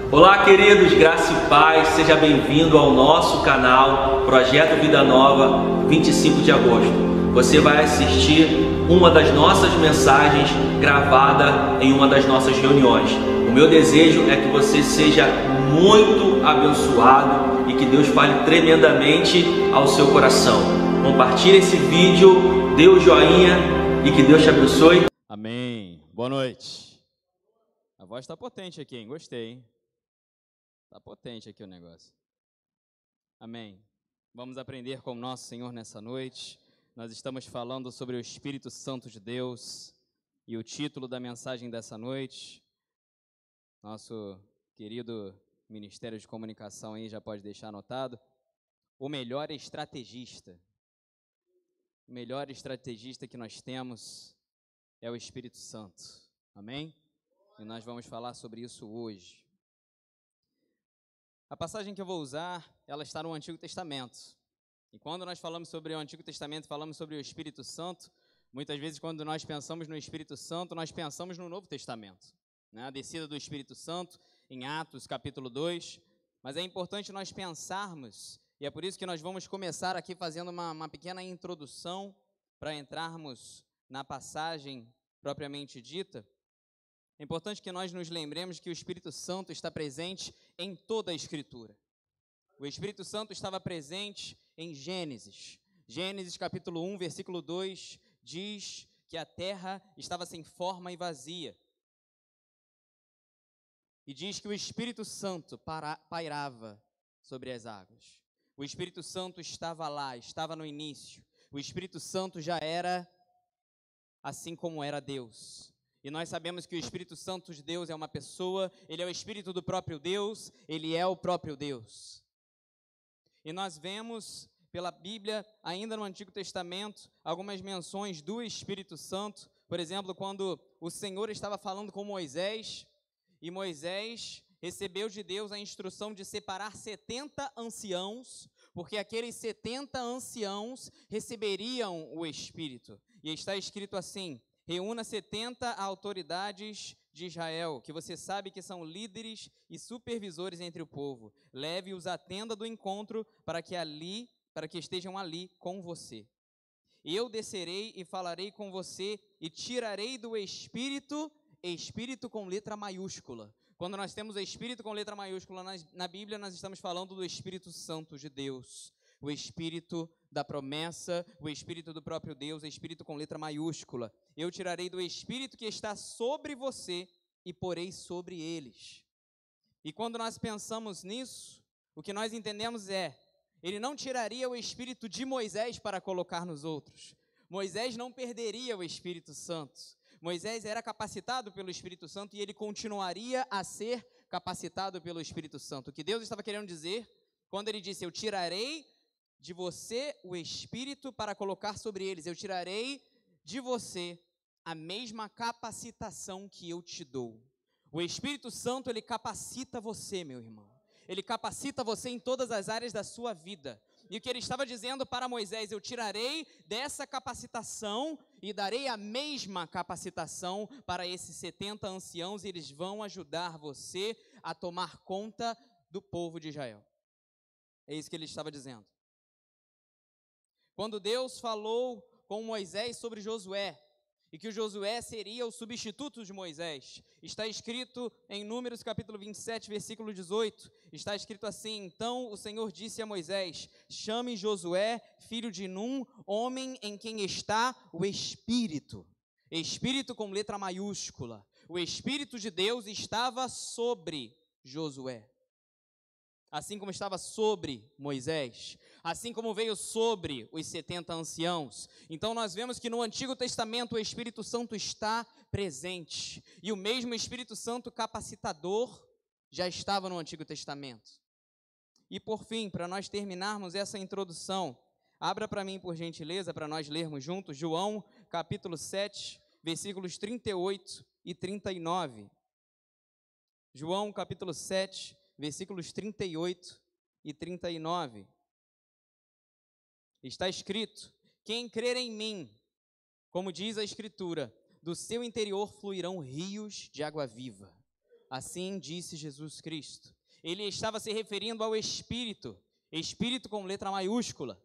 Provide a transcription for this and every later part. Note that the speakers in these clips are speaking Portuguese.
Olá, queridos, graça e paz, seja bem-vindo ao nosso canal Projeto Vida Nova, 25 de agosto. Você vai assistir uma das nossas mensagens gravada em uma das nossas reuniões. O meu desejo é que você seja muito abençoado e que Deus fale tremendamente ao seu coração. Compartilhe esse vídeo, dê o joinha e que Deus te abençoe. Amém. Boa noite. A voz está potente aqui, hein? Gostei, hein? Está potente aqui o negócio. Amém. Vamos aprender com o nosso Senhor nessa noite. Nós estamos falando sobre o Espírito Santo de Deus e o título da mensagem dessa noite, nosso querido Ministério de Comunicação aí já pode deixar anotado, o melhor estrategista. O melhor estrategista que nós temos é o Espírito Santo. Amém? E nós vamos falar sobre isso hoje. A passagem que eu vou usar, ela está no Antigo Testamento. E quando nós falamos sobre o Antigo Testamento, falamos sobre o Espírito Santo, muitas vezes quando nós pensamos no Espírito Santo, nós pensamos no Novo Testamento, né? A descida do Espírito Santo em Atos capítulo 2, mas é importante nós pensarmos, e é por isso que nós vamos começar aqui fazendo uma pequena introdução para entrarmos na passagem propriamente dita. É importante que nós nos lembremos que o Espírito Santo está presente em toda a Escritura. O Espírito Santo estava presente em Gênesis. Gênesis capítulo 1, versículo 2, diz que a terra estava sem forma e vazia. E diz que o Espírito Santo pairava sobre as águas. O Espírito Santo estava lá, estava no início. O Espírito Santo já era assim como era Deus. E nós sabemos que o Espírito Santo de Deus é uma pessoa, ele é o Espírito do próprio Deus, ele é o próprio Deus. E nós vemos pela Bíblia, ainda no Antigo Testamento, algumas menções do Espírito Santo. Por exemplo, quando o Senhor estava falando com Moisés, e Moisés recebeu de Deus a instrução de separar 70 anciãos, porque aqueles 70 anciãos receberiam o Espírito. E está escrito assim: reúna 70 autoridades de Israel, que você sabe que são líderes e supervisores entre o povo. Leve-os à tenda do encontro para que estejam ali com você. Eu descerei e falarei com você e tirarei do Espírito, Espírito com letra maiúscula. Quando nós temos o Espírito com letra maiúscula na Bíblia, nós estamos falando do Espírito Santo de Deus. O Espírito da promessa, o Espírito do próprio Deus, o Espírito com letra maiúscula. Eu tirarei do Espírito que está sobre você e porei sobre eles. E quando nós pensamos nisso, o que nós entendemos é, ele não tiraria o Espírito de Moisés para colocar nos outros. Moisés não perderia o Espírito Santo. Moisés era capacitado pelo Espírito Santo e ele continuaria a ser capacitado pelo Espírito Santo. O que Deus estava querendo dizer, quando ele disse, eu tirarei de você o Espírito para colocar sobre eles, eu tirarei de você a mesma capacitação que eu te dou. O Espírito Santo, ele capacita você, meu irmão. Ele capacita você em todas as áreas da sua vida. E o que ele estava dizendo para Moisés, eu tirarei dessa capacitação e darei a mesma capacitação para esses 70 anciãos e eles vão ajudar você a tomar conta do povo de Israel. É isso que ele estava dizendo. Quando Deus falou com Moisés sobre Josué, e que o Josué seria o substituto de Moisés, está escrito em Números capítulo 27, versículo 18, está escrito assim, então o Senhor disse a Moisés, chame Josué, filho de Num, homem em quem está o Espírito, Espírito com letra maiúscula, o Espírito de Deus estava sobre Josué. Assim como estava sobre Moisés, assim como veio sobre os 70 anciãos. Então nós vemos que no Antigo Testamento o Espírito Santo está presente. E o mesmo Espírito Santo capacitador já estava no Antigo Testamento. E por fim, para nós terminarmos essa introdução, abra para mim por gentileza, para nós lermos juntos, João capítulo 7, versículos 38 e 39. João capítulo 7, versículos 38 e 39. Está escrito, quem crer em mim, como diz a Escritura, do seu interior fluirão rios de água viva. Assim disse Jesus Cristo. Ele estava se referindo ao Espírito, Espírito com letra maiúscula,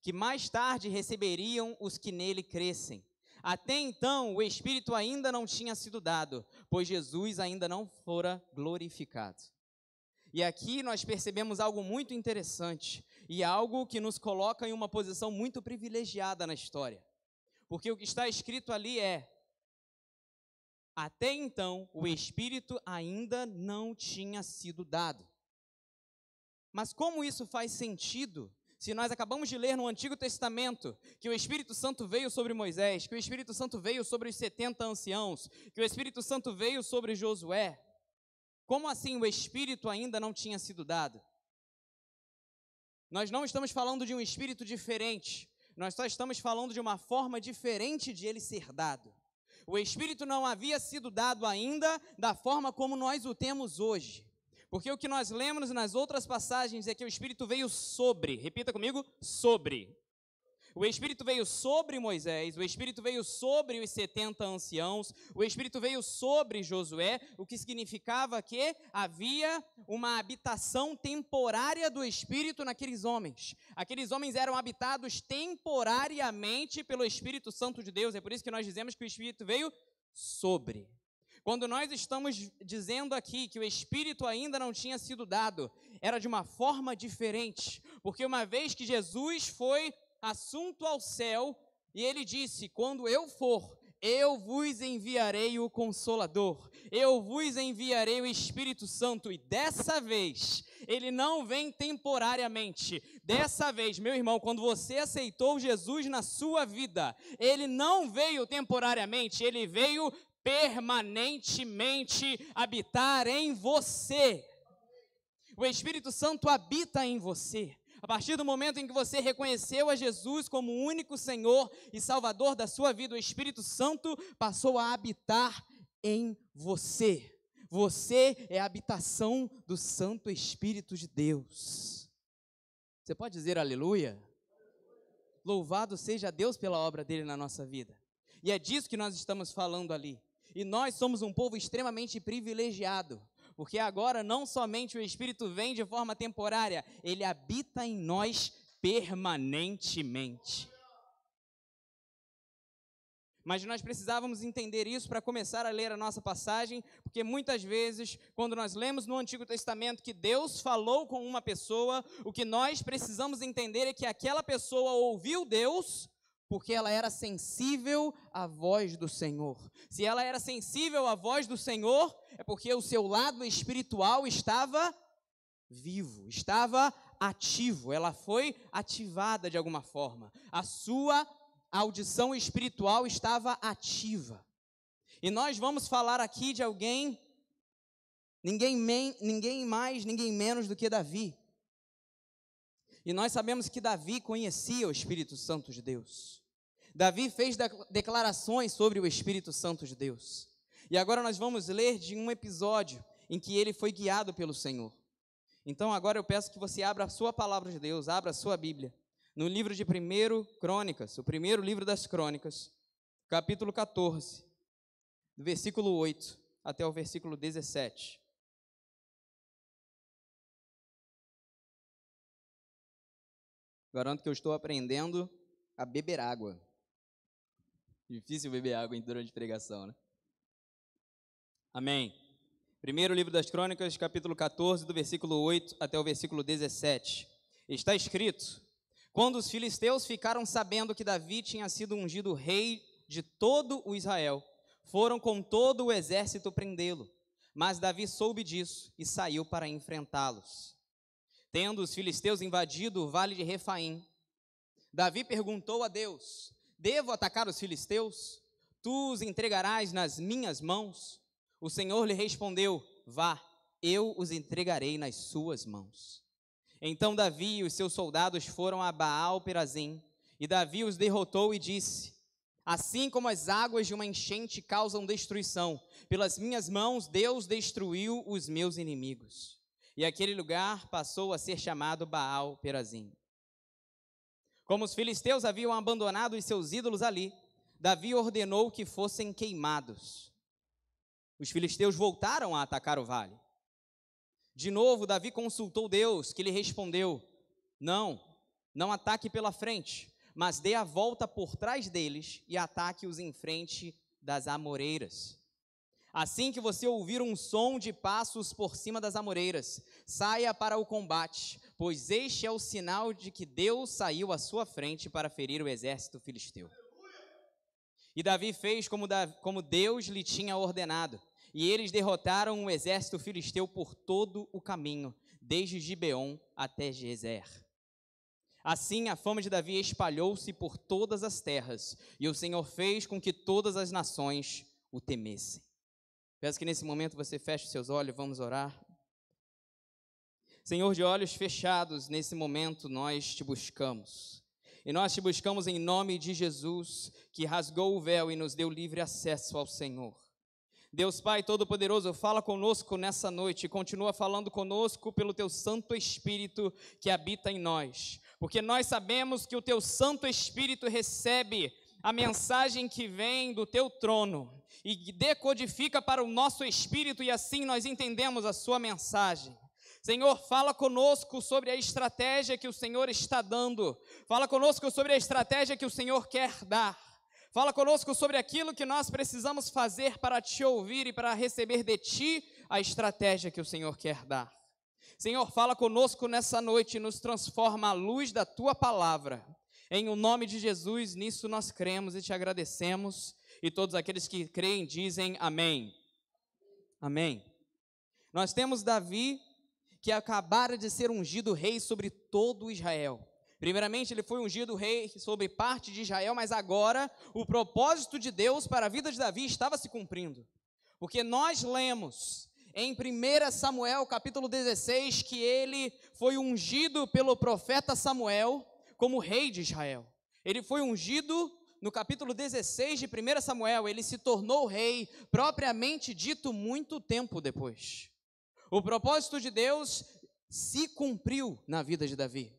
que mais tarde receberiam os que nele crescem. Até então, o Espírito ainda não tinha sido dado, pois Jesus ainda não fora glorificado. E aqui nós percebemos algo muito interessante, e algo que nos coloca em uma posição muito privilegiada na história. Porque o que está escrito ali é: até então, o Espírito ainda não tinha sido dado. Mas como isso faz sentido, se nós acabamos de ler no Antigo Testamento que o Espírito Santo veio sobre Moisés, que o Espírito Santo veio sobre os 70 anciãos, que o Espírito Santo veio sobre Josué, como assim o Espírito ainda não tinha sido dado? Nós não estamos falando de um Espírito diferente, nós só estamos falando de uma forma diferente de ele ser dado. O Espírito não havia sido dado ainda da forma como nós o temos hoje. Porque o que nós lemos nas outras passagens é que o Espírito veio sobre, repita comigo, sobre. O Espírito veio sobre Moisés, o Espírito veio sobre os 70 anciãos, o Espírito veio sobre Josué, o que significava que havia uma habitação temporária do Espírito naqueles homens. Aqueles homens eram habitados temporariamente pelo Espírito Santo de Deus, é por isso que nós dizemos que o Espírito veio sobre. Quando nós estamos dizendo aqui que o Espírito ainda não tinha sido dado, era de uma forma diferente, porque uma vez que Jesus foi assunto ao céu, e ele disse: quando eu for, eu vos enviarei o Consolador, eu vos enviarei o Espírito Santo, e dessa vez, ele não vem temporariamente, dessa vez, meu irmão, quando você aceitou Jesus na sua vida, ele não veio temporariamente, ele veio permanentemente habitar em você. O Espírito Santo habita em você. A partir do momento em que você reconheceu a Jesus como o único Senhor e Salvador da sua vida, o Espírito Santo passou a habitar em você. Você é a habitação do Santo Espírito de Deus. Você pode dizer aleluia? Louvado seja Deus pela obra dele na nossa vida. E é disso que nós estamos falando ali. E nós somos um povo extremamente privilegiado, porque agora não somente o Espírito vem de forma temporária, ele habita em nós permanentemente. Mas nós precisávamos entender isso para começar a ler a nossa passagem, porque muitas vezes, quando nós lemos no Antigo Testamento que Deus falou com uma pessoa, o que nós precisamos entender é que aquela pessoa ouviu Deus porque ela era sensível à voz do Senhor. Se ela era sensível à voz do Senhor, é porque o seu lado espiritual estava vivo, estava ativo, ela foi ativada de alguma forma. A sua audição espiritual estava ativa. E nós vamos falar aqui de alguém, ninguém mais, ninguém menos do que Davi. E nós sabemos que Davi conhecia o Espírito Santo de Deus. Davi fez declarações sobre o Espírito Santo de Deus. E agora nós vamos ler de um episódio em que ele foi guiado pelo Senhor. Então agora eu peço que você abra a sua palavra de Deus, abra a sua Bíblia, no livro de 1 Crônicas, o primeiro livro das Crônicas, capítulo 14, do versículo 8 até o versículo 17. Garanto que eu estou aprendendo a beber água. Difícil beber água durante a pregação, né? Amém. Primeiro livro das Crônicas, capítulo 14, do versículo 8 até o versículo 17. Está escrito: quando os filisteus ficaram sabendo que Davi tinha sido ungido rei de todo o Israel, foram com todo o exército prendê-lo. Mas Davi soube disso e saiu para enfrentá-los. Tendo os filisteus invadido o vale de Refaim, Davi perguntou a Deus: devo atacar os filisteus? Tu os entregarás nas minhas mãos? O Senhor lhe respondeu: vá, eu os entregarei nas suas mãos. Então Davi e os seus soldados foram a Baal-Perazim, e Davi os derrotou e disse: assim como as águas de uma enchente causam destruição, pelas minhas mãos Deus destruiu os meus inimigos. E aquele lugar passou a ser chamado Baal-Perazim. Como os filisteus haviam abandonado os seus ídolos ali, Davi ordenou que fossem queimados. os filisteus voltaram a atacar o vale. De novo, Davi consultou Deus, que lhe respondeu: não ataque pela frente, mas dê a volta por trás deles e ataque-os em frente das amoreiras. Assim que você ouvir um som de passos por cima das amoreiras, saia para o combate, pois este é o sinal de que Deus saiu à sua frente para ferir o exército filisteu. E Davi fez como Deus lhe tinha ordenado, e eles derrotaram o exército filisteu por todo o caminho, desde Gibeon até Gezer. Assim a fama de Davi espalhou-se por todas as terras, e o Senhor fez com que todas as nações o temessem. Peço que nesse momento você feche seus olhos, vamos orar. Senhor, de olhos fechados, nesse momento nós te buscamos. E nós te buscamos em nome de Jesus, que rasgou o véu e nos deu livre acesso ao Senhor. Deus Pai Todo-Poderoso, fala conosco nessa noite e continua falando conosco pelo Teu Santo Espírito que habita em nós. Porque nós sabemos que o Teu Santo Espírito recebe a mensagem que vem do Teu trono e decodifica para o nosso espírito, e assim nós entendemos a Sua mensagem. Senhor, fala conosco sobre a estratégia que o Senhor está dando. Fala conosco sobre a estratégia que o Senhor quer dar. Fala conosco sobre aquilo que nós precisamos fazer para Te ouvir e para receber de Ti a estratégia que o Senhor quer dar. Senhor, fala conosco nessa noite e nos transforma à luz da Tua palavra. Em o nome de Jesus, nisso nós cremos e Te agradecemos. E todos aqueles que creem dizem amém. Amém. Nós temos Davi, que acabara de ser ungido rei sobre todo Israel. Primeiramente, ele foi ungido rei sobre parte de Israel, mas agora o propósito de Deus para a vida de Davi estava se cumprindo. Porque nós lemos em 1 Samuel, capítulo 16, que ele foi ungido pelo profeta Samuel como rei de Israel. Ele foi ungido no capítulo 16 de 1 Samuel, ele se tornou rei, propriamente dito, muito tempo depois. O propósito de Deus se cumpriu na vida de Davi.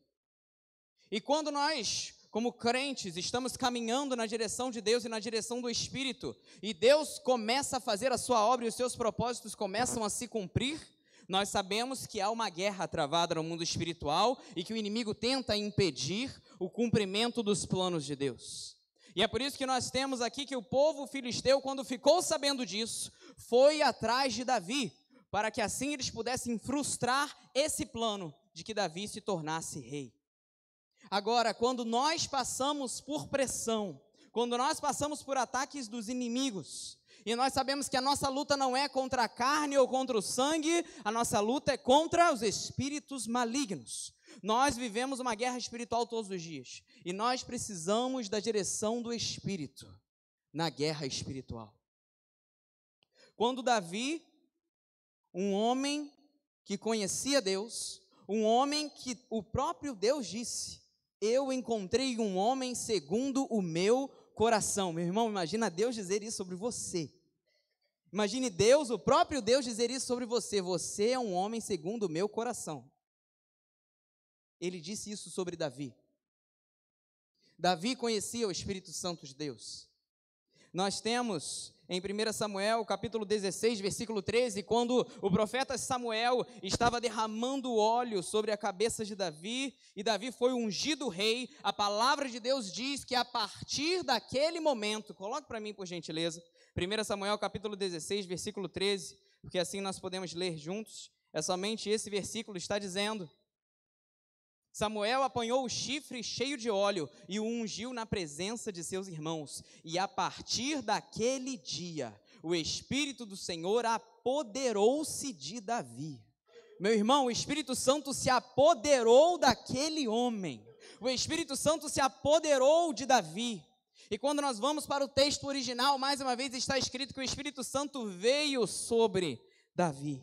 E quando nós, como crentes, estamos caminhando na direção de Deus e na direção do Espírito, e Deus começa a fazer a sua obra e os seus propósitos começam a se cumprir, nós sabemos que há uma guerra travada no mundo espiritual e que o inimigo tenta impedir o cumprimento dos planos de Deus. E é por isso que nós temos aqui que o povo filisteu, quando ficou sabendo disso, foi atrás de Davi, para que assim eles pudessem frustrar esse plano de que Davi se tornasse rei. Agora, quando nós passamos por pressão, quando nós passamos por ataques dos inimigos, e nós sabemos que a nossa luta não é contra a carne ou contra o sangue, a nossa luta é contra os espíritos malignos. Nós vivemos uma guerra espiritual todos os dias, e nós precisamos da direção do Espírito na guerra espiritual. Quando Davi, um homem que conhecia Deus, um homem que o próprio Deus disse: eu encontrei um homem segundo o meu coração. Meu irmão, imagina Deus dizer isso sobre você. Imagine Deus, o próprio Deus dizer isso sobre você. Você é um homem segundo o meu coração. Ele disse isso sobre Davi. Davi conhecia o Espírito Santo de Deus. Nós temos em 1 Samuel, capítulo 16, versículo 13, quando o profeta Samuel estava derramando óleo sobre a cabeça de Davi, e Davi foi ungido rei, a palavra de Deus diz que a partir daquele momento, coloque para mim por gentileza, 1 Samuel, capítulo 16, versículo 13, porque assim nós podemos ler juntos, é somente esse versículo, está dizendo: Samuel apanhou o chifre cheio de óleo e o ungiu na presença de seus irmãos. E a partir daquele dia, o Espírito do Senhor apoderou-se de Davi. Meu irmão, o Espírito Santo se apoderou daquele homem. O Espírito Santo se apoderou de Davi. E quando nós vamos para o texto original, mais uma vez está escrito que o Espírito Santo veio sobre Davi.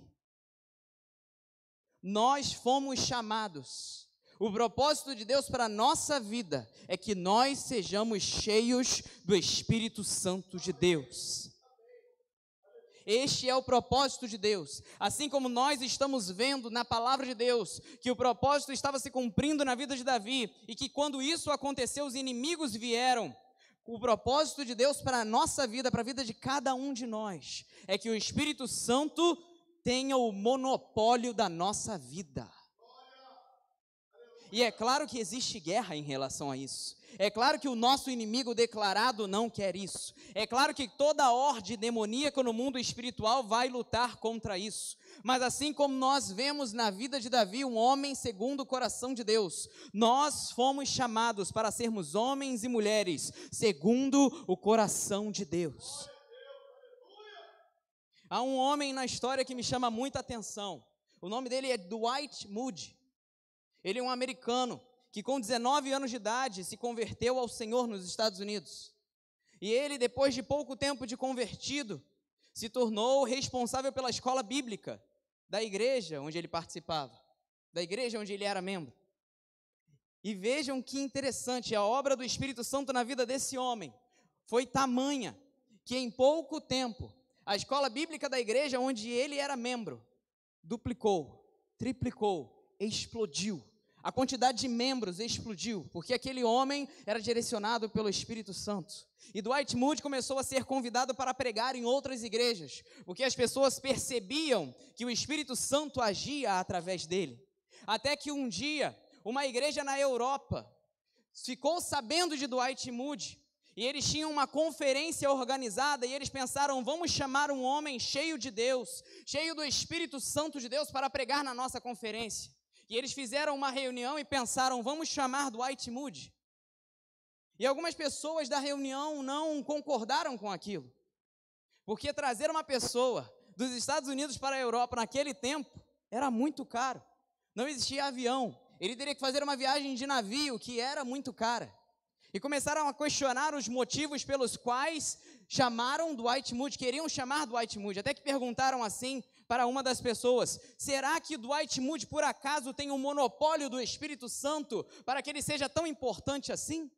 Nós fomos chamados. O propósito de Deus para a nossa vida é que nós sejamos cheios do Espírito Santo de Deus. Este é o propósito de Deus. Assim como nós estamos vendo na palavra de Deus que o propósito estava se cumprindo na vida de Davi, e que quando isso aconteceu, os inimigos vieram O propósito de Deus para a nossa vida, para a vida de cada um de nós, é que o Espírito Santo tenha o monopólio da nossa vida. E é claro que existe guerra em relação a isso. É claro que o nosso inimigo declarado não quer isso. É claro que toda ordem demoníaca no mundo espiritual vai lutar contra isso. Mas assim como nós vemos na vida de Davi, um homem segundo o coração de Deus, nós fomos chamados para sermos homens e mulheres segundo o coração de Deus. Há um homem na história que me chama muita atenção. O nome dele é Dwight Moody. Ele é um americano que com 19 anos de idade se converteu ao Senhor nos Estados Unidos. E ele, depois de pouco tempo de convertido, se tornou responsável pela escola bíblica da igreja onde ele participava, da igreja onde ele era membro. E vejam que interessante, a obra do Espírito Santo na vida desse homem foi tamanha que em pouco tempo a escola bíblica da igreja onde ele era membro duplicou, triplicou, explodiu. A quantidade de membros explodiu, porque aquele homem era direcionado pelo Espírito Santo. E Dwight Moody começou a ser convidado para pregar em outras igrejas, porque as pessoas percebiam que o Espírito Santo agia através dele. Até que um dia, uma igreja na Europa ficou sabendo de Dwight Moody, e eles tinham uma conferência organizada, e eles pensaram, vamos chamar um homem cheio de Deus, cheio do Espírito Santo de Deus para pregar na nossa conferência. E eles fizeram uma reunião e pensaram, vamos chamar Dwight Moody. E algumas pessoas da reunião não concordaram com aquilo. Porque trazer uma pessoa dos Estados Unidos para a Europa naquele tempo era muito caro. Não existia avião. Ele teria que fazer uma viagem de navio que era muito cara. E começaram a questionar os motivos pelos quais chamaram Dwight Moody, queriam chamar Dwight Moody. Até que perguntaram assim para uma das pessoas, será que Dwight Moody por acaso tem um monopólio do Espírito Santo para que ele seja tão importante assim?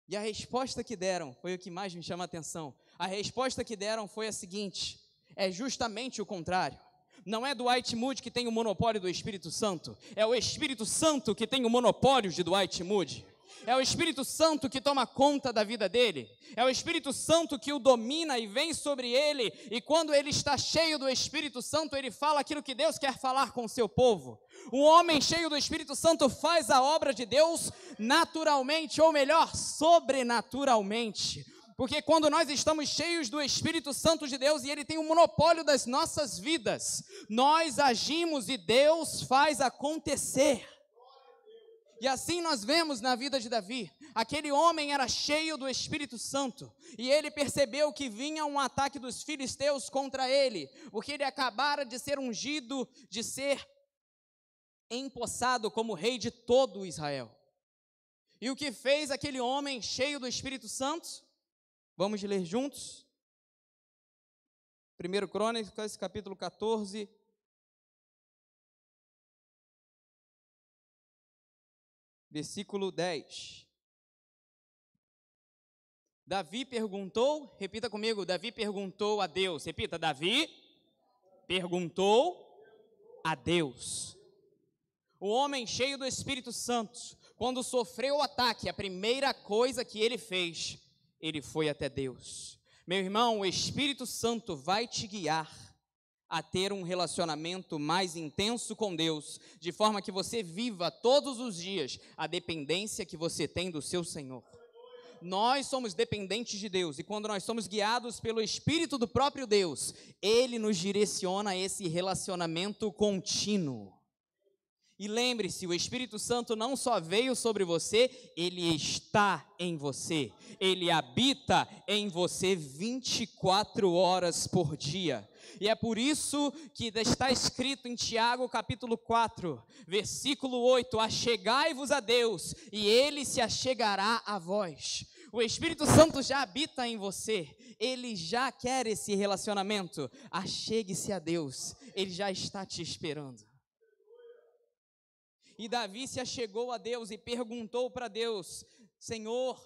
E a resposta que deram foi o que mais me chama a atenção. A resposta que deram foi a seguinte, é justamente o contrário. Não é Dwight Moody que tem o monopólio do Espírito Santo, é o Espírito Santo que tem o monopólio de Dwight Moody. É o Espírito Santo que toma conta da vida dele. É o Espírito Santo que o domina e vem sobre ele. E quando ele está cheio do Espírito Santo, ele fala aquilo que Deus quer falar com o seu povo. Um homem cheio do Espírito Santo faz a obra de Deus naturalmente, ou melhor, sobrenaturalmente. Porque quando nós estamos cheios do Espírito Santo de Deus e Ele tem o monopólio das nossas vidas, nós agimos e Deus faz acontecer. E assim nós vemos na vida de Davi, aquele homem era cheio do Espírito Santo, e ele percebeu que vinha um ataque dos filisteus contra ele, porque ele acabara de ser ungido, de ser empossado como rei de todo Israel. E o que fez aquele homem cheio do Espírito Santo? Vamos ler juntos? 1 Crônicas, capítulo 14, versículo 10. Davi perguntou, repita comigo, Davi perguntou a Deus. Repita, Davi perguntou a Deus. O homem cheio do Espírito Santo, quando sofreu o ataque, a primeira coisa que ele fez, ele foi até Deus. Meu irmão, o Espírito Santo vai te guiar a ter um relacionamento mais intenso com Deus, de forma que você viva todos os dias a dependência que você tem do seu Senhor. Nós somos dependentes de Deus, e quando nós somos guiados pelo Espírito do próprio Deus, Ele nos direciona a esse relacionamento contínuo. E lembre-se, o Espírito Santo não só veio sobre você, ele está em você. Ele habita em você 24 horas por dia. E é por isso que está escrito em Tiago capítulo 4, versículo 8, achegai-vos a Deus, e Ele se achegará a vós. O Espírito Santo já habita em você, Ele já quer esse relacionamento. Achegue-se a Deus, Ele já está te esperando. E Davi se achegou a Deus e perguntou para Deus, Senhor,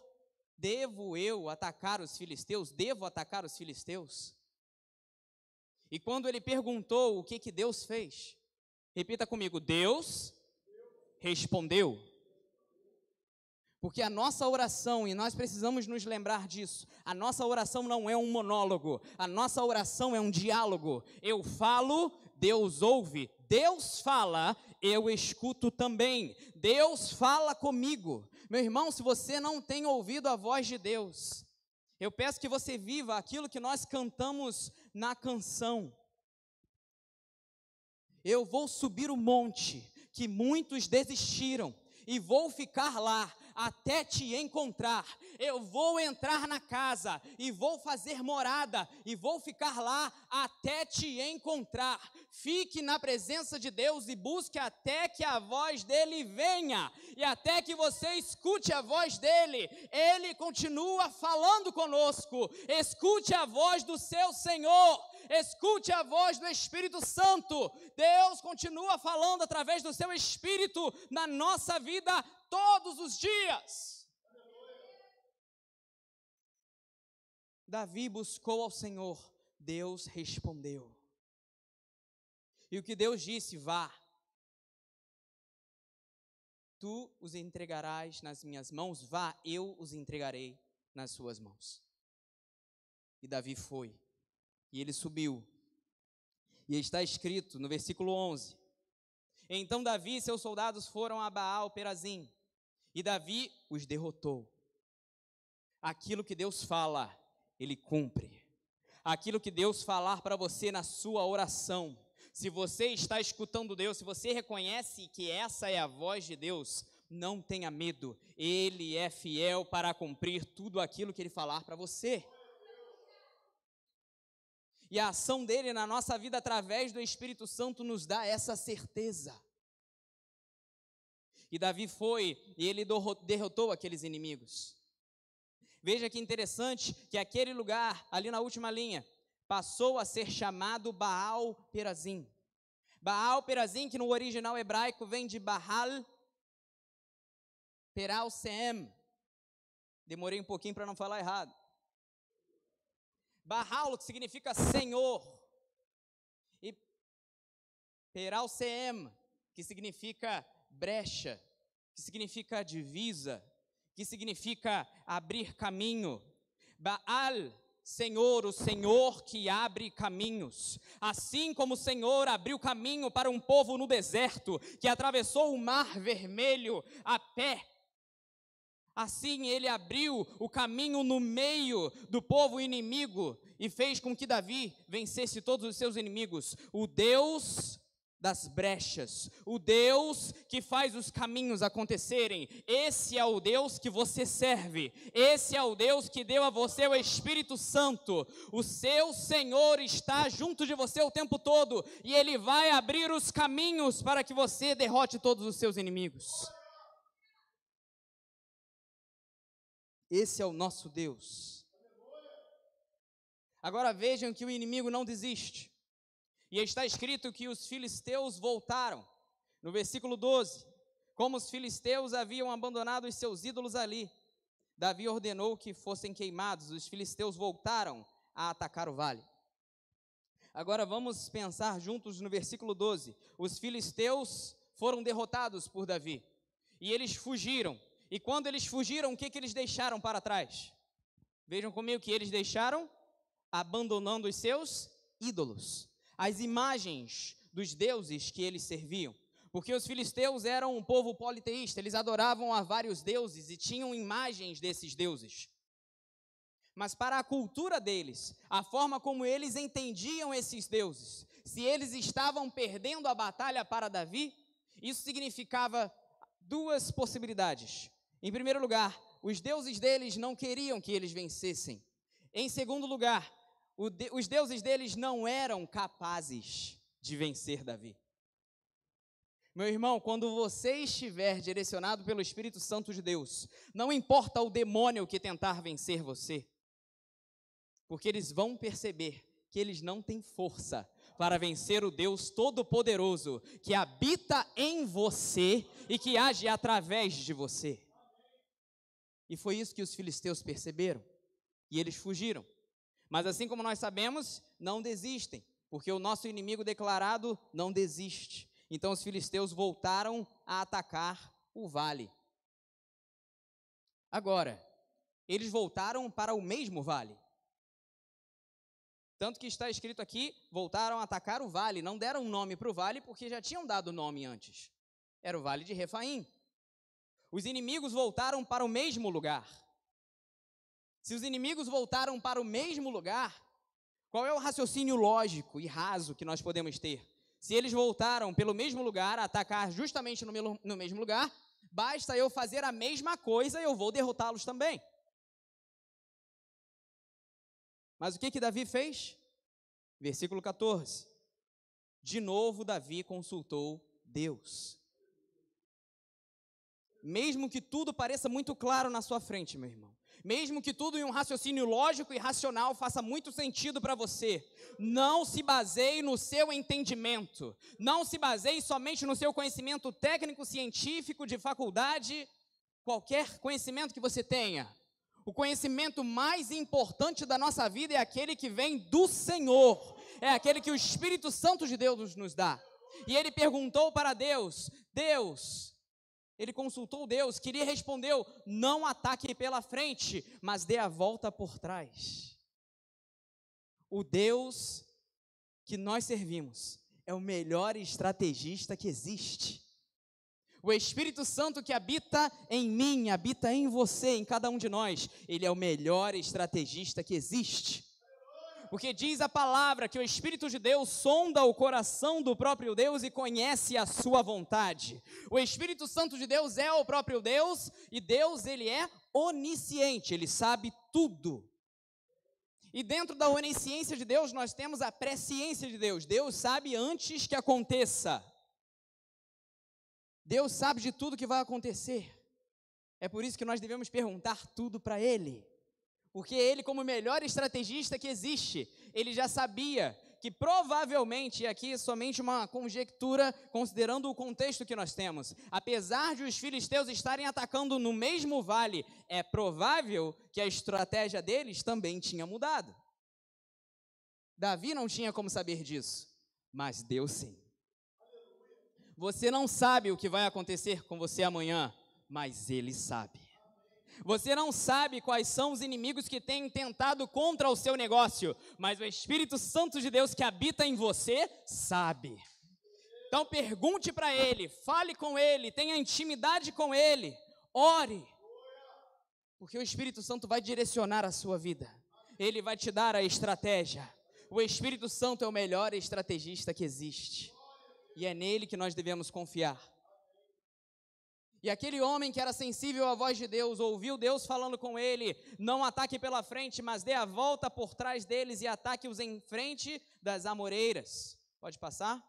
devo eu atacar os filisteus? Devo atacar os filisteus? E quando ele perguntou, o que Deus fez? Repita comigo, Deus respondeu. Porque a nossa oração, e nós precisamos nos lembrar disso, a nossa oração não é um monólogo, a nossa oração é um diálogo. Eu falo, Deus ouve, Deus fala, eu escuto também, Deus fala comigo. Meu irmão, se você não tem ouvido a voz de Deus, eu peço que você viva aquilo que nós cantamos na canção. Eu vou subir o monte que muitos desistiram e vou ficar lá até te encontrar. Eu vou entrar na casa e vou fazer morada e vou ficar lá até te encontrar. Fique na presença de Deus e busque até que a voz dele venha e até que você escute a voz dele. Ele continua falando conosco. Escute a voz do seu Senhor. Escute a voz do Espírito Santo. Deus continua falando através do seu Espírito na nossa vida todos os dias. Davi buscou ao Senhor, Deus respondeu. E o que Deus disse, vá. Tu os entregarás nas minhas mãos, vá, eu os entregarei nas suas mãos. E Davi foi. E ele subiu, e está escrito no versículo 11, então Davi e seus soldados foram a Baal-Perazim, e Davi os derrotou. Aquilo que Deus fala, Ele cumpre. Aquilo que Deus falar para você na sua oração, se você está escutando Deus, se você reconhece que essa é a voz de Deus, não tenha medo, Ele é fiel para cumprir tudo aquilo que Ele falar para você. E a ação dele na nossa vida através do Espírito Santo nos dá essa certeza. E Davi foi e ele derrotou aqueles inimigos. Veja que interessante que aquele lugar, ali na última linha, passou a ser chamado Baal-Perazim. Baal-Perazim, que no original hebraico vem de Baal Peral-Seem. Demorei um pouquinho para não falar errado. Baal, que significa Senhor, e Peral-Seem, que significa brecha, que significa divisa, que significa abrir caminho. Baal, Senhor, o Senhor que abre caminhos. Assim como o Senhor abriu caminho para um povo no deserto, que atravessou o mar vermelho a pé, assim ele abriu o caminho no meio do povo inimigo e fez com que Davi vencesse todos os seus inimigos. O Deus das brechas, o Deus que faz os caminhos acontecerem, esse é o Deus que você serve, esse é o Deus que deu a você o Espírito Santo. O seu Senhor está junto de você o tempo todo e Ele vai abrir os caminhos para que você derrote todos os seus inimigos. Esse é o nosso Deus. Agora vejam que o inimigo não desiste. E está escrito que os filisteus voltaram. No versículo 12, como os filisteus haviam abandonado os seus ídolos ali, Davi ordenou que fossem queimados. Os filisteus voltaram a atacar o vale. Agora vamos pensar juntos no versículo 12. Os filisteus foram derrotados por Davi. E eles fugiram. E quando eles fugiram, o que eles deixaram para trás? Vejam comigo que eles deixaram, abandonando os seus ídolos, as imagens dos deuses que eles serviam. Porque os filisteus eram um povo politeísta, eles adoravam a vários deuses e tinham imagens desses deuses. Mas para a cultura deles, a forma como eles entendiam esses deuses, se eles estavam perdendo a batalha para Davi, isso significava duas possibilidades. Em primeiro lugar, os deuses deles não queriam que eles vencessem. Em segundo lugar, os deuses deles não eram capazes de vencer Davi. Meu irmão, quando você estiver direcionado pelo Espírito Santo de Deus, não importa o demônio que tentar vencer você, porque eles vão perceber que eles não têm força para vencer o Deus Todo-Poderoso que habita em você e que age através de você. E foi isso que os filisteus perceberam, e eles fugiram. Mas assim como nós sabemos, não desistem, porque o nosso inimigo declarado não desiste. Então os filisteus voltaram a atacar o vale. Agora, eles voltaram para o mesmo vale. Tanto que está escrito aqui, voltaram a atacar o vale, não deram nome para o vale porque já tinham dado nome antes. Era o vale de Refaim. Os inimigos voltaram para o mesmo lugar. Se os inimigos voltaram para o mesmo lugar, qual é o raciocínio lógico e raso que nós podemos ter? Se eles voltaram pelo mesmo lugar, a atacar justamente no mesmo lugar, basta eu fazer a mesma coisa e eu vou derrotá-los também. Mas o que Davi fez? Versículo 14. De novo Davi consultou Deus. Mesmo que tudo pareça muito claro na sua frente, meu irmão, mesmo que tudo em um raciocínio lógico e racional faça muito sentido para você, não se baseie no seu entendimento, não se baseie somente no seu conhecimento técnico, científico, de faculdade, qualquer conhecimento que você tenha. O conhecimento mais importante da nossa vida é aquele que vem do Senhor, é aquele que o Espírito Santo de Deus nos dá. E ele perguntou para Deus, ele consultou Deus, que lhe respondeu: não ataque pela frente, mas dê a volta por trás. O Deus que nós servimos é o melhor estrategista que existe. O Espírito Santo que habita em mim, habita em você, em cada um de nós, ele é o melhor estrategista que existe. Porque diz a palavra que o Espírito de Deus sonda o coração do próprio Deus e conhece a sua vontade. O Espírito Santo de Deus é o próprio Deus, e Deus, ele é onisciente, ele sabe tudo. E dentro da onisciência de Deus, nós temos a presciência de Deus. Deus sabe antes que aconteça. Deus sabe de tudo que vai acontecer. É por isso que nós devemos perguntar tudo para Ele. Porque Ele, como o melhor estrategista que existe, Ele já sabia que provavelmente, e aqui somente uma conjectura, considerando o contexto que nós temos, apesar de os filisteus estarem atacando no mesmo vale, é provável que a estratégia deles também tinha mudado. Davi não tinha como saber disso, mas Deus sim. Você não sabe o que vai acontecer com você amanhã, mas Ele sabe. Você não sabe quais são os inimigos que têm tentado contra o seu negócio, mas o Espírito Santo de Deus que habita em você sabe. Então pergunte para Ele, fale com Ele, tenha intimidade com Ele, ore, porque o Espírito Santo vai direcionar a sua vida, Ele vai te dar a estratégia. O Espírito Santo é o melhor estrategista que existe. E é nele que nós devemos confiar. E aquele homem que era sensível à voz de Deus, ouviu Deus falando com ele: não ataque pela frente, mas dê a volta por trás deles e ataque-os em frente das amoreiras. Pode passar?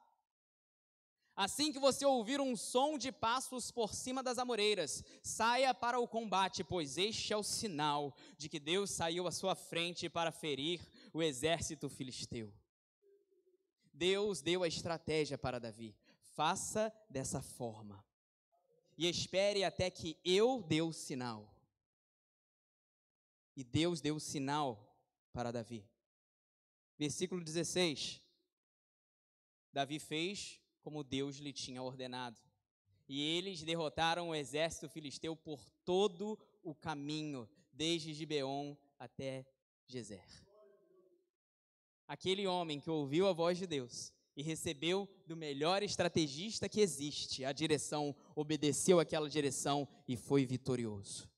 Assim que você ouvir um som de passos por cima das amoreiras, saia para o combate, pois este é o sinal de que Deus saiu à sua frente para ferir o exército filisteu. Deus deu a estratégia para Davi: faça dessa forma e espere até que eu dê o sinal. E Deus deu o sinal para Davi. Versículo 16. Davi fez como Deus lhe tinha ordenado, e eles derrotaram o exército filisteu por todo o caminho, desde Gibeon até Gezer. Aquele homem que ouviu a voz de Deus e recebeu do melhor estrategista que existe a direção, obedeceu aquela direção e foi vitorioso.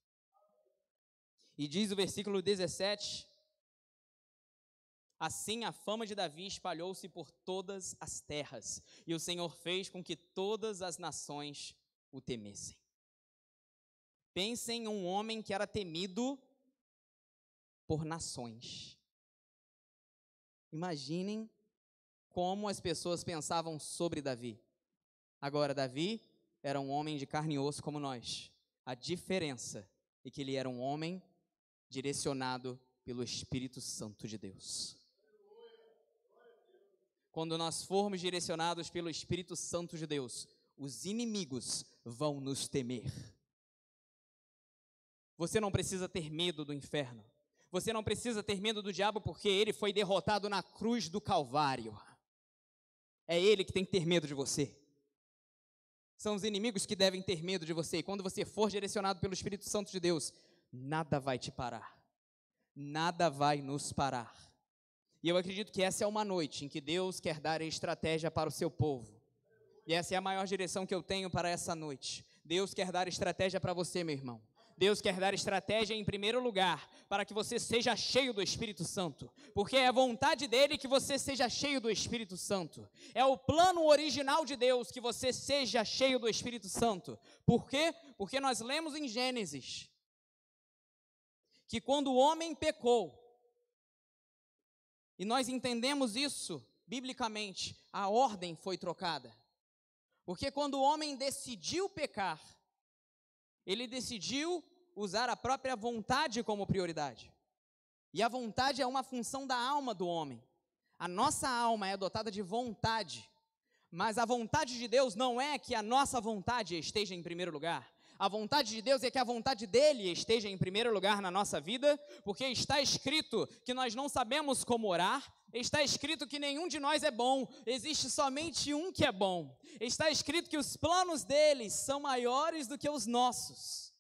E diz o versículo 17: assim a fama de Davi espalhou-se por todas as terras, e o Senhor fez com que todas as nações o temessem. Pensem em um homem que era temido por nações. Imaginem como as pessoas pensavam sobre Davi. Agora, Davi era um homem de carne e osso como nós. A diferença é que ele era um homem direcionado pelo Espírito Santo de Deus. Quando nós formos direcionados pelo Espírito Santo de Deus, os inimigos vão nos temer. Você não precisa ter medo do inferno. Você não precisa ter medo do diabo, porque ele foi derrotado na cruz do Calvário. É ele que tem que ter medo de você. São os inimigos que devem ter medo de você. E quando você for direcionado pelo Espírito Santo de Deus, nada vai te parar, nada vai nos parar. E eu acredito que essa é uma noite em que Deus quer dar estratégia para o seu povo. E essa é a maior direção que eu tenho para essa noite. Deus quer dar estratégia para você, meu irmão. Deus quer dar estratégia em primeiro lugar, para que você seja cheio do Espírito Santo, porque é a vontade dele que você seja cheio do Espírito Santo. É o plano original de Deus que você seja cheio do Espírito Santo. Por quê? Porque nós lemos em Gênesis que quando o homem pecou, e nós entendemos isso biblicamente, a ordem foi trocada. Porque quando o homem decidiu pecar, ele decidiu usar a própria vontade como prioridade. E a vontade é uma função da alma do homem. A nossa alma é dotada de vontade. Mas a vontade de Deus não é que a nossa vontade esteja em primeiro lugar. A vontade de Deus é que a vontade dele esteja em primeiro lugar na nossa vida, porque está escrito que nós não sabemos como orar, está escrito que nenhum de nós é bom, existe somente um que é bom. Está escrito que os planos deles são maiores do que os nossos.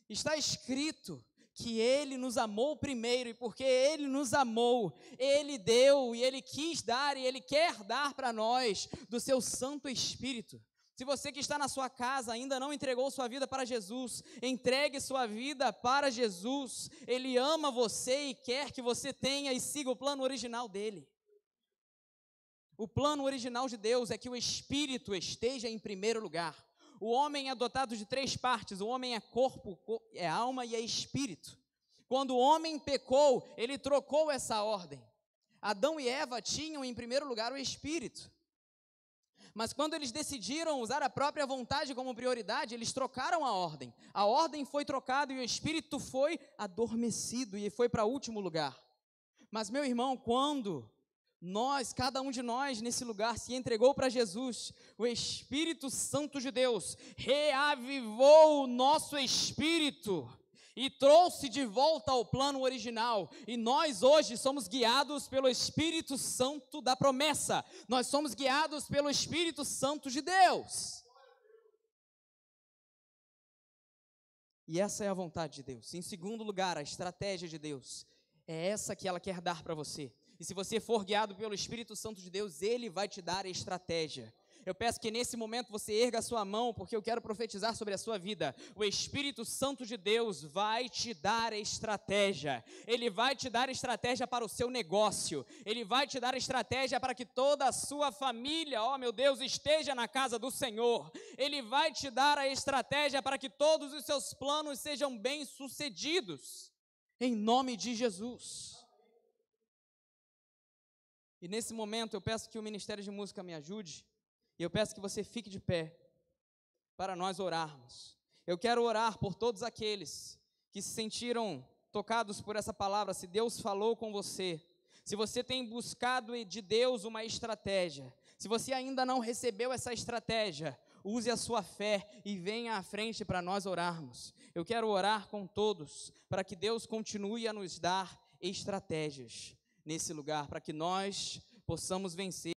Está escrito que ele nos amou primeiro, e porque ele nos amou, ele deu, e ele quis dar, e ele quer dar para nós do seu Santo Espírito. Se você que está na sua casa ainda não entregou sua vida para Jesus, entregue sua vida para Jesus. Ele ama você e quer que você tenha e siga o plano original dele. O plano original de Deus é que o Espírito esteja em primeiro lugar. O homem é dotado de 3 partes, o homem é corpo, é alma e é espírito. Quando o homem pecou, ele trocou essa ordem. Adão e Eva tinham em primeiro lugar o Espírito. Mas quando eles decidiram usar a própria vontade como prioridade, eles trocaram a ordem. A ordem foi trocada e o Espírito foi adormecido e foi para o último lugar. Mas, meu irmão, quando cada um de nós nesse lugar se entregou para Jesus, o Espírito Santo de Deus reavivou o nosso espírito e trouxe de volta ao plano original, e nós hoje somos guiados pelo Espírito Santo da promessa, nós somos guiados pelo Espírito Santo de Deus, e essa é a vontade de Deus. Em segundo lugar, a estratégia de Deus, é essa que ela quer dar para você, e se você for guiado pelo Espírito Santo de Deus, Ele vai te dar a estratégia. Eu peço que nesse momento você erga a sua mão, porque eu quero profetizar sobre a sua vida. O Espírito Santo de Deus vai te dar estratégia. Ele vai te dar estratégia para o seu negócio. Ele vai te dar estratégia para que toda a sua família, meu Deus, esteja na casa do Senhor. Ele vai te dar a estratégia para que todos os seus planos sejam bem-sucedidos. Em nome de Jesus. E nesse momento eu peço que o Ministério de Música me ajude. E eu peço que você fique de pé para nós orarmos. Eu quero orar por todos aqueles que se sentiram tocados por essa palavra. Se Deus falou com você, se você tem buscado de Deus uma estratégia, se você ainda não recebeu essa estratégia, use a sua fé e venha à frente para nós orarmos. Eu quero orar com todos para que Deus continue a nos dar estratégias nesse lugar, para que nós possamos vencer.